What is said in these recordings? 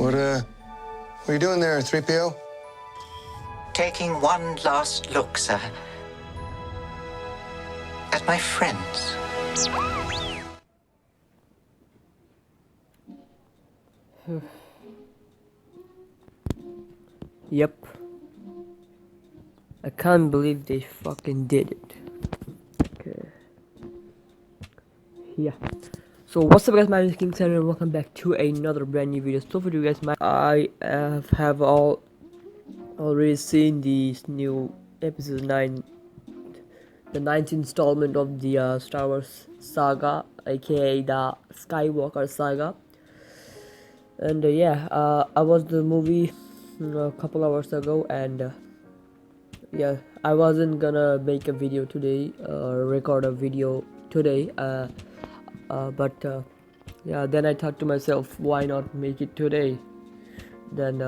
What are you doing there, 3PO? Taking one last look, sir, at my friends. Yep. I can't believe they fucking did it. Okay. Yeah. So what's up guys, my name is King Sam and welcome back to another brand new video. So for you guys, I have already seen the new episode 9, the 9th installment of the Star Wars saga, aka the Skywalker saga. And I watched the movie a couple hours ago, and yeah, I wasn't gonna make a video today, record a video today, but yeah, then I thought to myself, why not make it today, then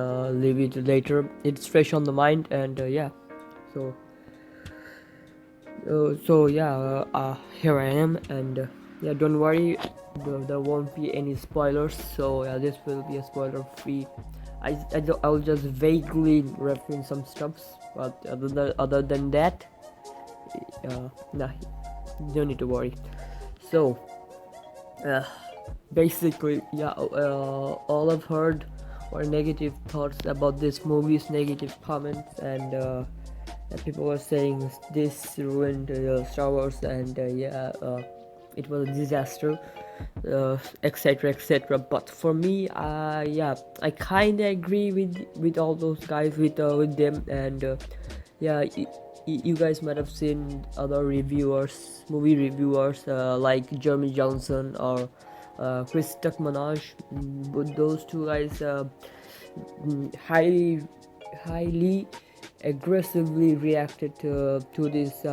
leave it later. It's fresh on the mind, and yeah, so here I am, and yeah, don't worry, there won't be any spoilers, so yeah, this will be a spoiler free. I'll just vaguely reference some stuffs, but other than that, nah, don't need to worry. So basically, yeah, all I've heard were negative thoughts about this movie's negative comments, and people were saying this ruined Star Wars, and it was a disaster, etc, etc. But for me, yeah, I kind of agree with all those guys, with them, and yeah, you guys might have seen other movie reviewers, like Jeremy Johnson or Chris Tuckmanaj, but those two guys highly aggressively reacted to this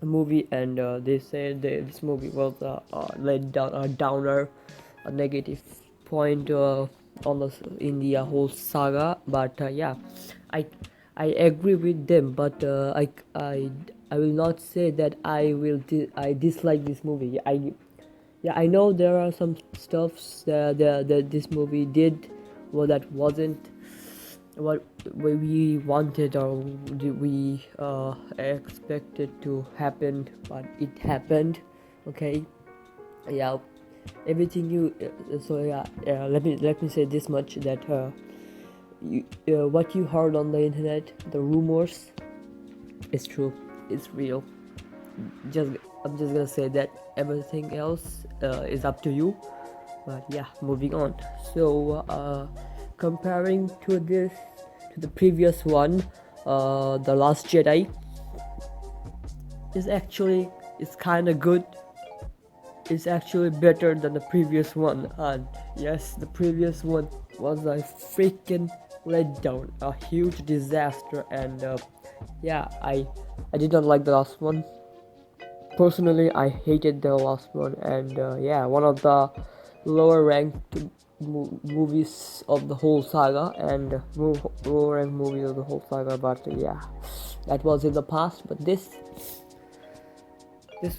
movie, and they said this movie was a downer, a negative point in the whole saga. But yeah, I agree with them, but I will not say that I dislike this movie. I know there are some stuffs that this movie did that wasn't what we wanted or we expected to happen, but it happened. Okay, yeah, everything let me say this much, that what you heard on the internet, the rumors, is true, it's real. I'm just gonna say that. Everything else is up to you. But yeah, moving on. So comparing to the previous one, The Last Jedi is kind of good. It's actually better than the previous one, and yes, the previous one was a freaking letdown, a huge disaster, and yeah, I did not like the last one. Personally, I hated the last one, and yeah, one of the lower ranked movies of the whole saga, and lower ranked movies of the whole saga. But yeah, that was in the past. But this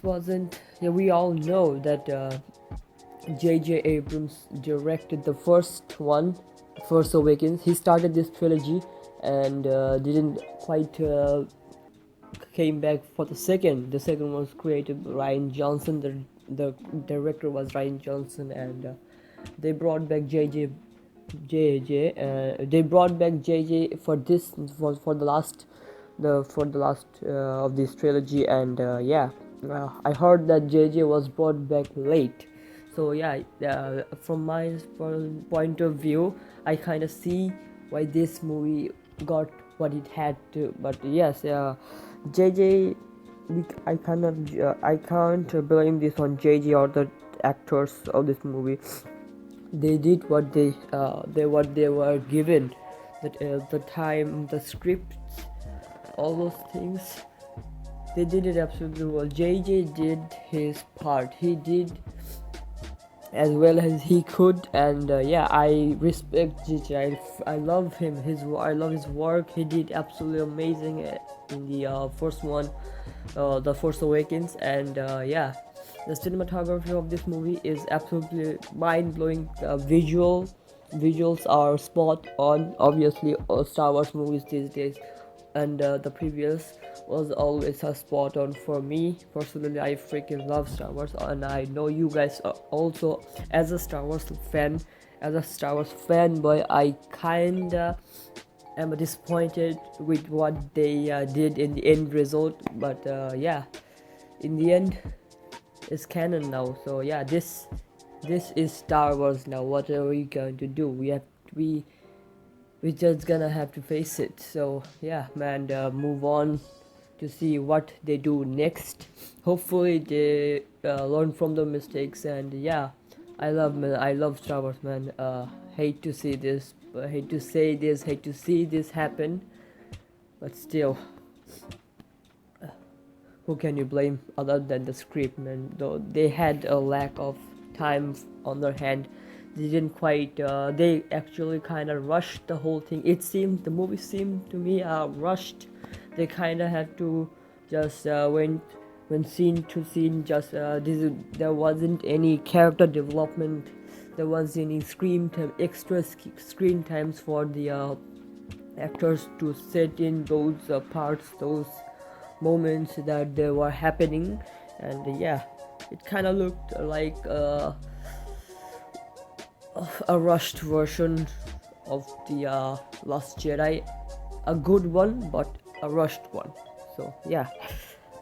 wasn't. Yeah, we all know that J.J. Abrams directed the first one, Force Awakens. He started this trilogy and didn't quite came back for the second. The second was created by Ryan Johnson. The director was Ryan Johnson, and they brought back JJ. They brought back JJ for the last of this trilogy, and yeah, I heard that JJ was brought back late. So yeah, from my point of view, I kind of see why this movie got what it had to. But yes, JJ, I can't blame this on JJ or the actors of this movie. They did what they were given, the time, the script, all those things. They did it absolutely well. JJ did his part. He did as well as he could, and yeah, I respect JJ. I love him. I love his work. He did absolutely amazing in the first one, The Force Awakens, and yeah, The cinematography of this movie is absolutely mind-blowing. Visuals are spot on. Obviously, all Star Wars movies these days, and the previous was always a spot on for me personally. I freaking love Star Wars, and I know you guys are also. As a Star Wars fan, as a Star Wars fanboy, I kinda am disappointed with what they did in the end result, but yeah, in the end it's canon now. So yeah, this is Star Wars now. What are we going to do? We just gonna have to face it. So yeah, man, move on to see what they do next. Hopefully they learn from the mistakes, and yeah, I love Star Wars, man. Hate to see this, hate to say this, hate to see this happen, but still, who can you blame other than the script, man? Though they had a lack of time on their hand, they didn't quite. They actually kind of rushed the whole thing. The movie seemed to me rushed. They kind of had to just when scene to scene. Just there wasn't any character development. There wasn't any extra screen times for the actors to set in those parts, those moments that they were happening, and yeah, it kind of looked like a rushed version of the Last Jedi, a good one but a rushed one. So yeah,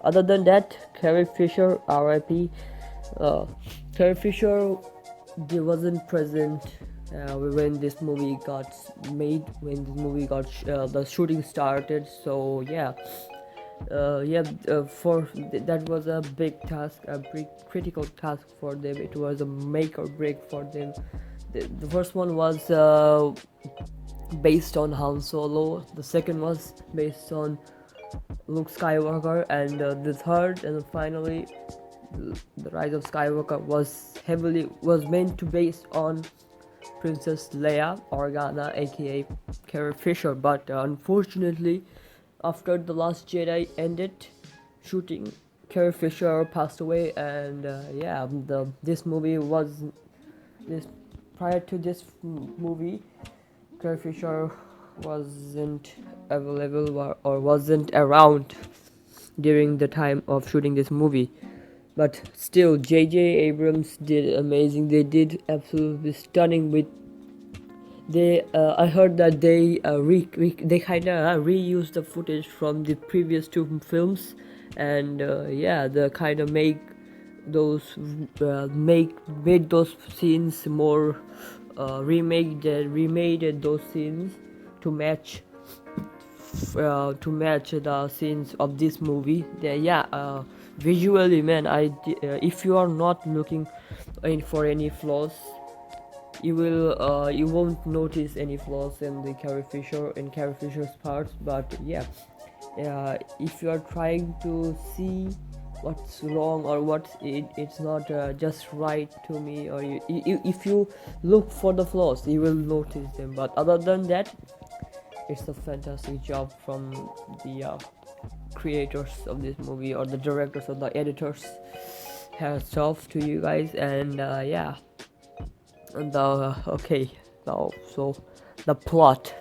other than that, Carrie Fisher, RIP. Carrie Fisher, they wasn't present when this movie got made, when this movie got the shooting started. So yeah, that was a big task, a big critical task for them. It was a make or break for them. The first one was based on Han Solo. The second was based on Luke Skywalker, and the third and finally the Rise of Skywalker was meant to based on Princess Leia Organa, aka Carrie Fisher, but unfortunately, after The Last Jedi ended shooting, Carrie Fisher passed away, and yeah, this movie was this prior to this movie, Carrie Fisher wasn't available or wasn't around during the time of shooting this movie. But still, J.J. Abrams did amazing. They did absolutely stunning with. I heard that they they kind of reused the footage from the previous two films, and yeah, they kind of made those scenes more remade those scenes to match the scenes of this movie. Yeah, visually, man, if you are not looking for any flaws, you won't notice any flaws in Carrie Fisher's parts. But yeah, if you are trying to see what's wrong or it's not just right to me, or if you look for the flaws, you will notice them. But other than that, it's a fantastic job from the creators of this movie, or the directors or the editors. Hats off to you guys. And yeah, and okay, now so the plot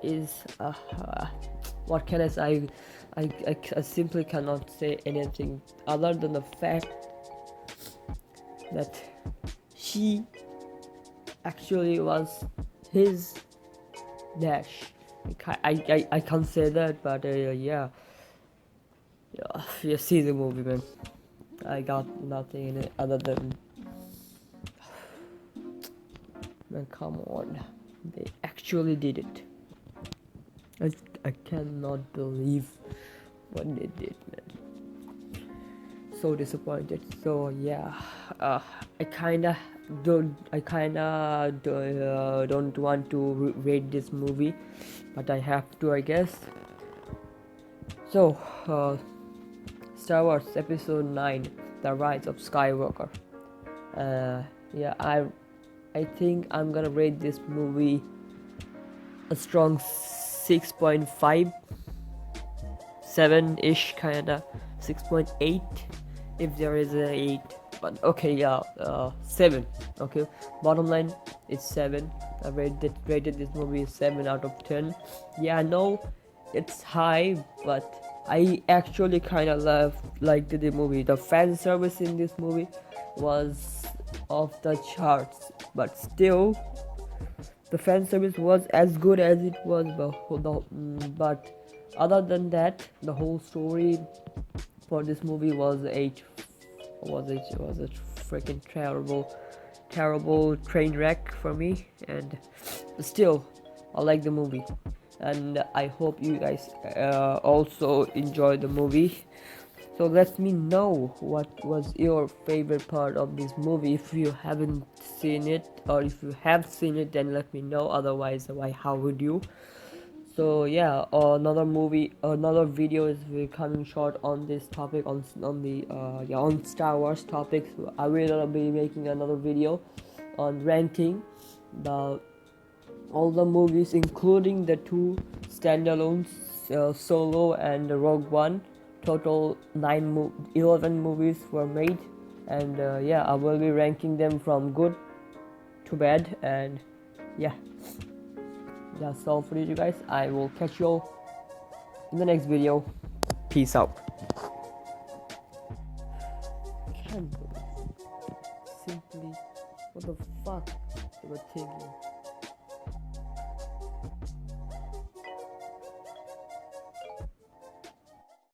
is what can I say? I simply cannot say anything other than the fact that she actually was his dash. I can't say that, but yeah, you see the movie, man. I got nothing in it other than, man, come on, they actually did it. I cannot believe what they did, man. So disappointed. So yeah, I kinda don't want to rate this movie, but I have to, I guess. So Star Wars Episode 9, The Rise of Skywalker. Yeah, I think I'm gonna rate this movie a strong 6.5, 7-ish, kinda 6.8. if there is an 8, but okay, yeah, 7. Okay, bottom line, it's 7. I rated this movie 7 out of 10. Yeah, I know it's high, but I actually kind of liked the movie. The fan service in this movie was off the charts, but still the fan service was as good as it was, but other than that, the whole story for this movie was a freaking terrible train wreck for me. And still, I like the movie, and I hope you guys also enjoy the movie. So let me know what was your favorite part of this movie. If you haven't seen it, or if you have seen it, then let me know. Otherwise, how would you? So yeah, another video is coming short on this topic, on Star Wars topics. I will be making another video on ranking the all the movies, including the 2 standalones, Solo and Rogue One. Total 11 movies were made, and yeah, I will be ranking them from good to bad. And yeah, that's all for you guys. I will catch you all in the next video. Peace out. Can't believe. Simply, what the fuck they were thinking.